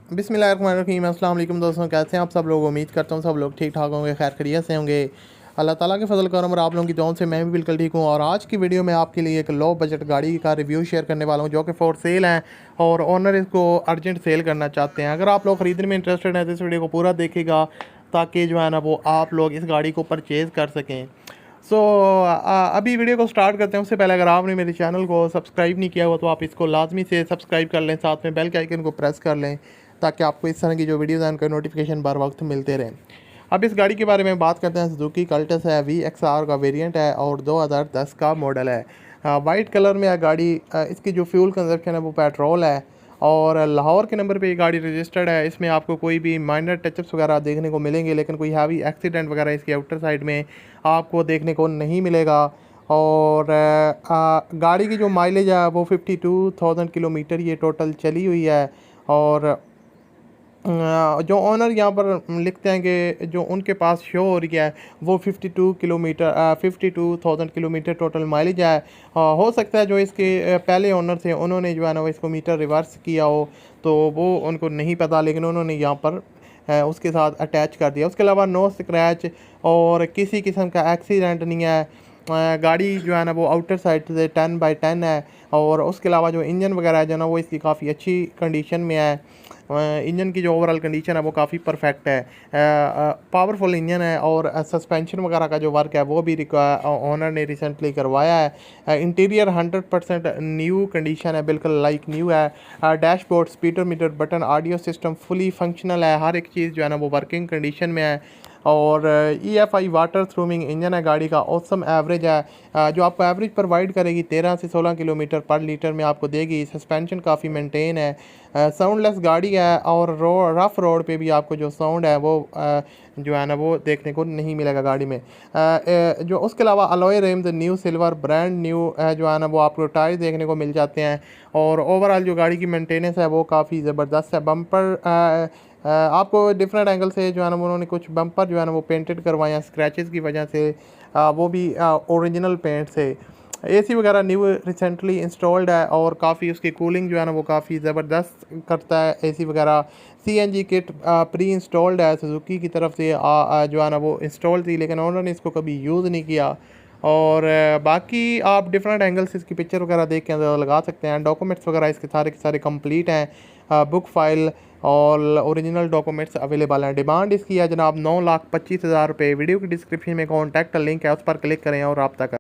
बिस्मिल्लाहिर्रहमानिर्रहीम। अस्सलाम वालेकुम दोस्तों, कैसे हैं आप सब लोग। उम्मीद करता हूँ सब लोग ठीक ठाक होंगे, खैर खैरियत से होंगे। अल्लाह ताला के फजल करम और आप लोगों की दुआओं से मैं भी बिल्कुल ठीक हूँ। और आज की वीडियो में आपके लिए एक लो बजट गाड़ी का रिव्यू शेयर करने वाला हूँ जो कि फॉर सेल है और ओनर इसको अर्जेंट सेल करना चाहते हैं। अगर आप लोग ख़रीदने में इंटरेस्टेड हैं तो इस वीडियो को पूरा देखेगा ताकि जो है ना वो आप लोग इस गाड़ी को परचेज़ कर सकें। सो अभी वीडियो को स्टार्ट करते हैं। उससे पहले अगर आपने मेरे चैनल को सब्सक्राइब नहीं किया हुआ तो आप इसको लाजमी से सब्सक्राइब कर लें, साथ में बेल के आइकन को प्रेस कर लें ताकि आपको इस तरह की जो वीडियोज़ हैं उनके नोटिफिकेशन बर वक्त मिलते रहें। अब इस गाड़ी के बारे में बात करते हैं। सुजुकी कल्टस है, VXR का वेरिएंट है और 2010 का मॉडल है। वाइट कलर में है गाड़ी। इसकी जो फ्यूल कंजप्शन है वो पेट्रोल है और लाहौर के नंबर पे ये गाड़ी रजिस्टर्ड है। इसमें आपको कोई भी माइनर टचअप्स वगैरह देखने को मिलेंगे, लेकिन कोई हैवी एक्सीडेंट वगैरह इसकी आउटर साइड में आपको देखने को नहीं मिलेगा। और गाड़ी की जो माइलेज है वो 52,000 किलोमीटर ये टोटल चली हुई है। और जो ओनर यहाँ पर लिखते हैं कि जो उनके पास शो हो रही है वो 52,000 किलोमीटर टोटल माइलेज है। हो सकता है जो इसके पहले ओनर थे उन्होंने जो है ना वो इसको मीटर रिवर्स किया हो तो वो उनको नहीं पता, लेकिन उन्होंने यहाँ पर उसके साथ अटैच कर दिया। उसके अलावा नो स्क्रैच और किसी किस्म का एक्सीडेंट नहीं है। गाड़ी जो है ना वो आउटर साइड से 10/10 है। और उसके अलावा जो इंजन वगैरह है जो ना वो इसकी काफ़ी अच्छी कंडीशन में है। इंजन की जो ओवरऑल कंडीशन है वो काफ़ी परफेक्ट है। पावरफुल इंजन है और सस्पेंशन वगैरह का जो वर्क है वो भी ओनर ने रिसेंटली करवाया है। इंटीरियर 100% न्यू कंडीशन है, बिल्कुल लाइक न्यू है। Dashboard, speedometer, button, audio system fully functional है। हर एक चीज़ जो है ना वो वर्किंग कंडीशन में है। और EFI वाटर थ्रूमिंग इंजन है गाड़ी का। ऑसम एवरेज है जो आपको एवरेज प्रोवाइड करेगी 13 से 16 किलोमीटर पर लीटर में आपको देगी। सस्पेंशन काफ़ी मेंटेन है। साउंडलेस गाड़ी है और रफ़ रोड पे भी आपको जो साउंड है वो जो है ना वो देखने को नहीं मिलेगा गाड़ी में। जो उसके अलावा alloy RIMS new silver brand new है जो है ना वो आपको टायर देखने को मिल जाते हैं। और ओवरऑल जो गाड़ी की मेंटेनेंस है वो काफ़ी ज़बरदस्त है। बम्पर आपको डिफरेंट एंगल से जो है ना उन्होंने कुछ बम्पर जो है ना वो पेंटेड करवाए हैं स्क्रैचेस की वजह से, वो भी ओरिजिनल पेंट से। AC वगैरह न्यू रिसेंटली इंस्टॉल्ड है और काफ़ी उसकी कूलिंग जो है ना वो काफ़ी ज़बरदस्त करता है AC वगैरह। CNG किट प्री इंस्टॉल्ड है सुजुकी की तरफ से जो है ना वो इंस्टॉल थी, लेकिन उन्होंने इसको कभी यूज़ नहीं किया। और बाकी आप डिफरेंट एंगल से इसकी पिक्चर वगैरह देख के अंदाज़ा लगा सकते हैं। डॉक्यूमेंट्स वगैरह इसके सारे के सारे कंप्लीट हैं। बुक फाइल और ओरिजिनल डॉक्यूमेंट्स अवेलेबल हैं। डिमांड इसकी है जनाब 9,25,000 रुपये। वीडियो की डिस्क्रिप्शन में कॉन्टैक्ट लिंक है, उस पर क्लिक करें और रब्ता करें।